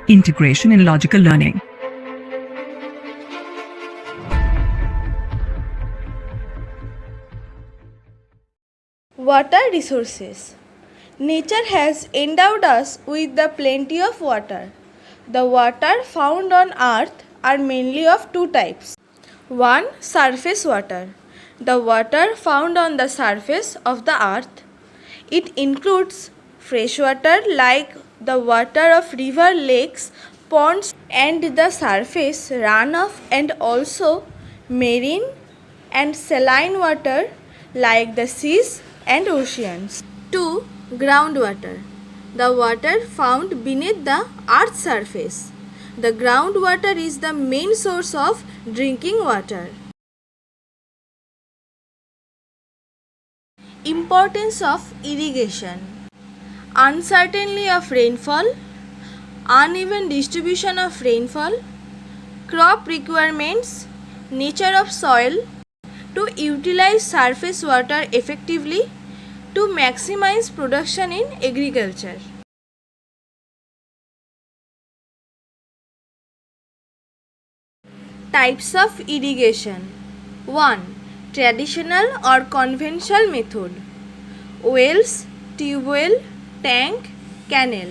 Integration in logical learning. Water resources. Nature has endowed us with the plenty of water. The water found on earth are mainly of two types. One, surface water. The water found on the surface of the earth. It includes fresh water like the water of river, lakes, ponds and the surface runoff, and also marine and saline water like the seas and oceans. 2. Groundwater. The water found beneath the earth's surface. The groundwater is the main source of drinking water. Importance of irrigation. Uncertainty of rainfall, uneven distribution of rainfall, crop requirements, nature of soil. To utilize surface water effectively to maximize production in agriculture. Types of irrigation. 1. Traditional or conventional method. Wells, tube well, tank, canal.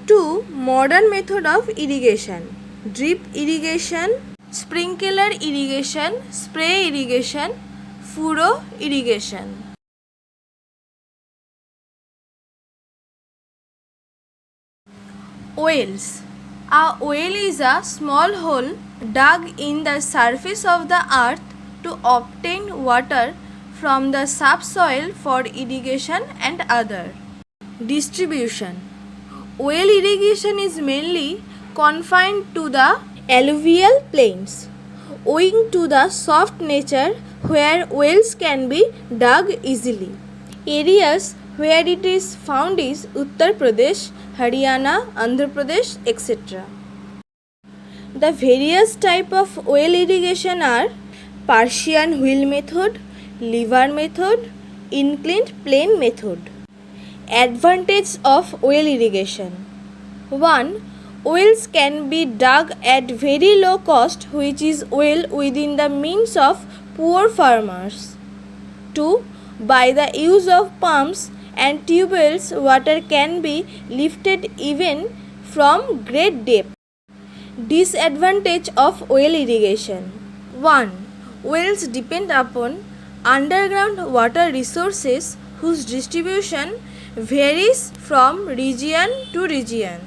2. Modern method of irrigation. Drip irrigation, sprinkler irrigation, spray irrigation, furrow irrigation. Wells. A well is a small hole dug in the surface of the earth to obtain water from the subsoil for irrigation and other. Distribution. Well irrigation is mainly confined to the alluvial plains, owing to the soft nature where wells can be dug easily. Areas where it is found is Uttar Pradesh, Haryana, Andhra Pradesh, etc. The various types of well irrigation are Persian wheel method, lever method, inclined plane method. Advantage of well irrigation. 1. Wells can be dug at very low cost, which is well within the means of poor farmers. 2. By the use of pumps and tube wells, water can be lifted even from great depth. Disadvantage of well irrigation. 1. Wells depend upon underground water resources whose distribution varies from region to region.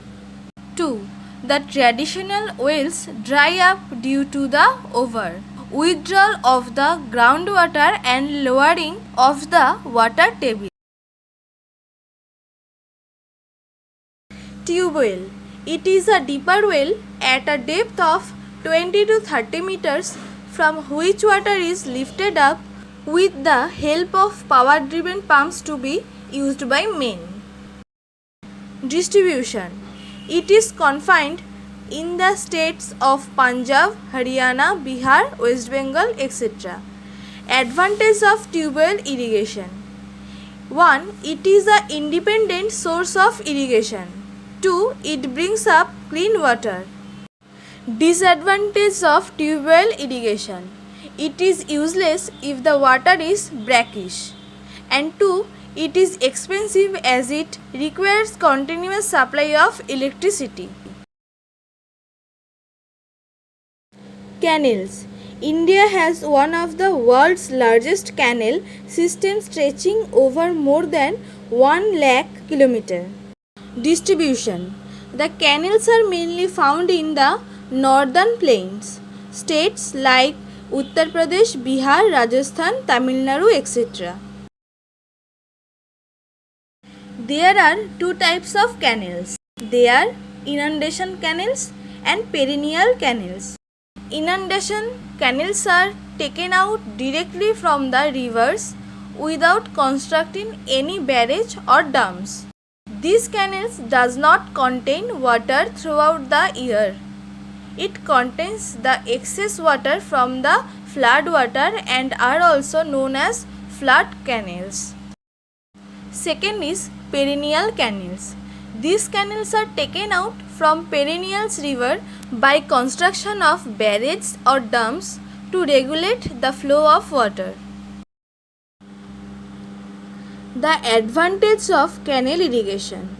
2. The traditional wells dry up due to the withdrawal of the groundwater and lowering of the water table. Tube well. It is a deeper well at a depth of 20 to 30 meters from which water is lifted up with the help of power driven pumps to be used by men. Distribution. It is confined in the states of Punjab, Haryana, Bihar, West Bengal, etc. Advantage of tube well irrigation. 1. It is an independent source of irrigation. 2. It brings up clean water. Disadvantage of tube well irrigation. It is useless if the water is brackish. And 2. It is expensive as it requires continuous supply of electricity. Canals. India has one of the world's largest canal systems stretching over more than 1 lakh kilometers. Distribution. The canals are mainly found in the northern plains, states like Uttar Pradesh, Bihar, Rajasthan, Tamil Nadu, etc. There are two types of canals. They are inundation canals and perennial canals. Inundation canals are taken out directly from the rivers without constructing any barrage or dams. These canals does not contain water throughout the year. It contains the excess water from the flood water and are also known as flood canals. Second is perennial canals. These canals are taken out from perennial river by construction of barrages or dams to regulate the flow of water. The advantage of canal irrigation.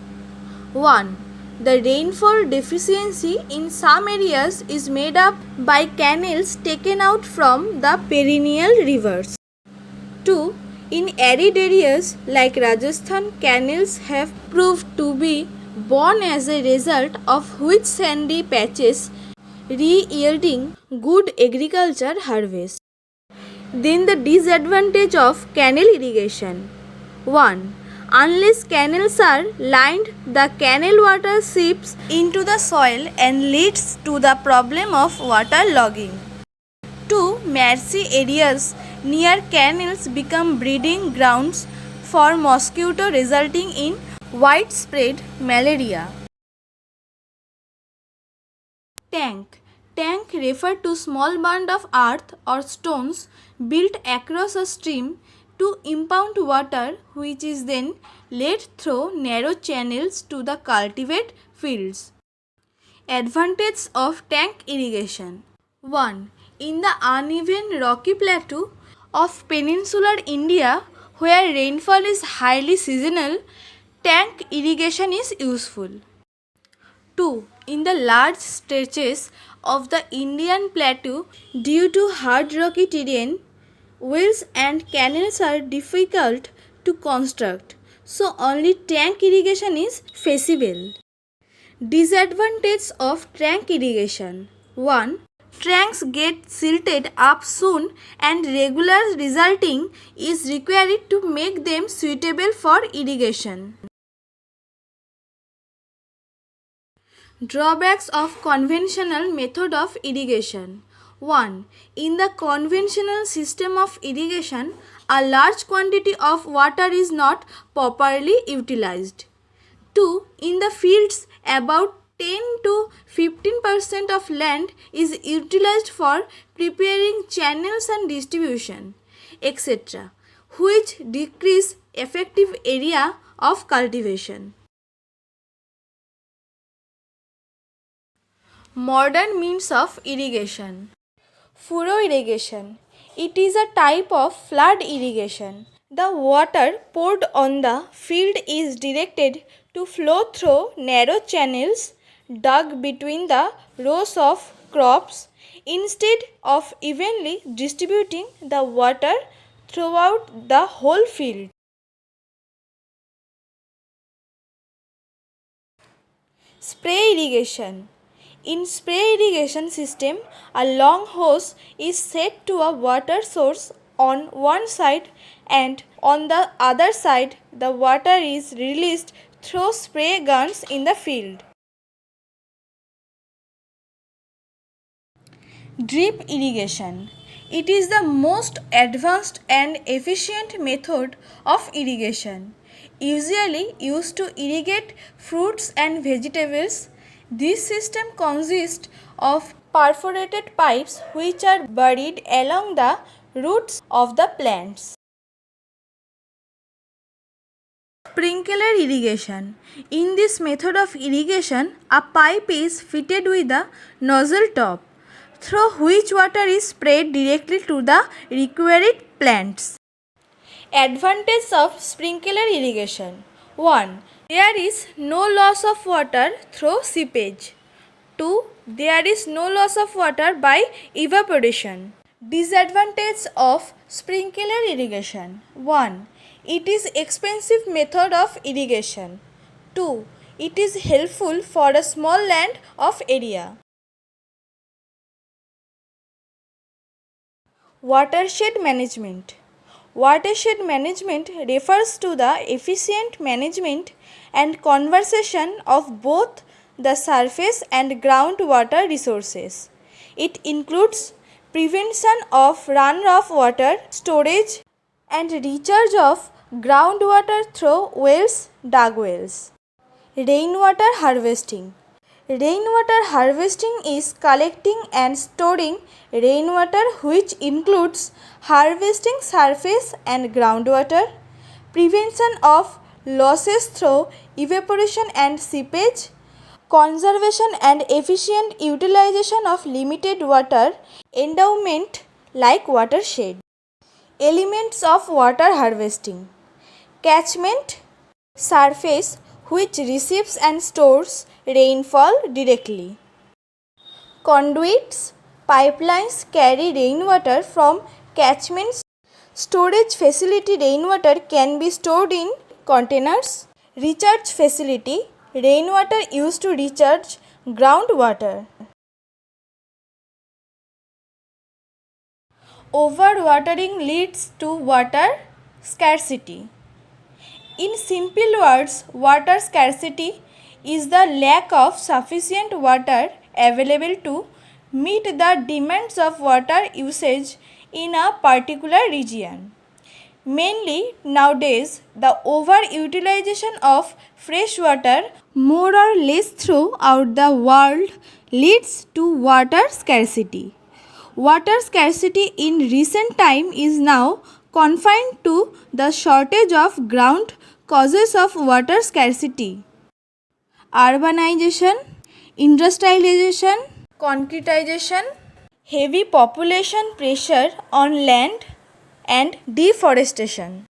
1. The rainfall deficiency in some areas is made up by canals taken out from the perennial rivers. 2. In arid areas like Rajasthan, canals have proved to be born as a result of which sandy patches re-yielding good agriculture harvest. Then the disadvantage of canal irrigation. 1. Unless canals are lined, the canal water seeps into the soil and leads to the problem of water logging. 2. Marshy areas near canals become breeding grounds for mosquito, resulting in widespread malaria. Tank refer to small band of earth or stones built across a stream to impound water, which is then led through narrow channels to the cultivate fields. Advantage of tank irrigation. 1. In the uneven rocky plateau of peninsular India, where rainfall is highly seasonal, tank irrigation is useful. 2. In the large stretches of the Indian plateau, due to hard rocky terrain, wells and canals are difficult to construct, so only tank irrigation is feasible. Disadvantage of tank irrigation. 1. Tanks get silted up soon and regular resulting is required to make them suitable for irrigation. Drawbacks of conventional method of irrigation. 1. In the conventional system of irrigation, a large quantity of water is not properly utilized. 2. In the fields, about 10 to 15% of land is utilized for preparing channels and distribution, etc., which decrease effective area of cultivation. Modern means of irrigation. Furrow irrigation. It is a type of flood irrigation. The water poured on the field is directed to flow through narrow channels dug between the rows of crops instead of evenly distributing the water throughout the whole field. Spray irrigation. In spray irrigation system, a long hose is set to a water source on one side and on the other side the water is released through spray guns in the field. Drip irrigation. It is the most advanced and efficient method of irrigation, usually used to irrigate fruits and vegetables. This system consists of perforated pipes which are buried along the roots of the plants. Sprinkler irrigation. In this method of irrigation, a pipe is fitted with a nozzle top through which water is sprayed directly to the required plants. Advantage of sprinkler irrigation. 1. There is no loss of water through seepage. 2. There is no loss of water by evaporation. Disadvantage of sprinkler irrigation. 1. It is expensive method of irrigation. 2. It is helpful for a small land of area. Watershed management. Watershed management refers to the efficient management and conservation of both the surface and groundwater resources. It includes prevention of runoff water, storage and recharge of groundwater through wells, dug wells. Rainwater harvesting. Rainwater harvesting is collecting and storing rainwater, which includes harvesting surface and groundwater, prevention of losses through evaporation and seepage, conservation and efficient utilization of limited water, endowment like watershed. Elements of water harvesting: catchment, surface which receives and stores rainfall directly. Conduits, pipelines carry rainwater from catchments. Storage facility, rainwater can be stored in containers. Recharge facility, rainwater used to recharge groundwater. Overwatering leads to water scarcity. In simple words, water scarcity is the lack of sufficient water available to meet the demands of water usage in a particular region. Mainly nowadays, the overutilization of fresh water more or less throughout the world leads to water scarcity. Water scarcity in recent time is now confined to the shortage of ground causes of water scarcity. Urbanization, industrialization, concretization, heavy population pressure on land and deforestation.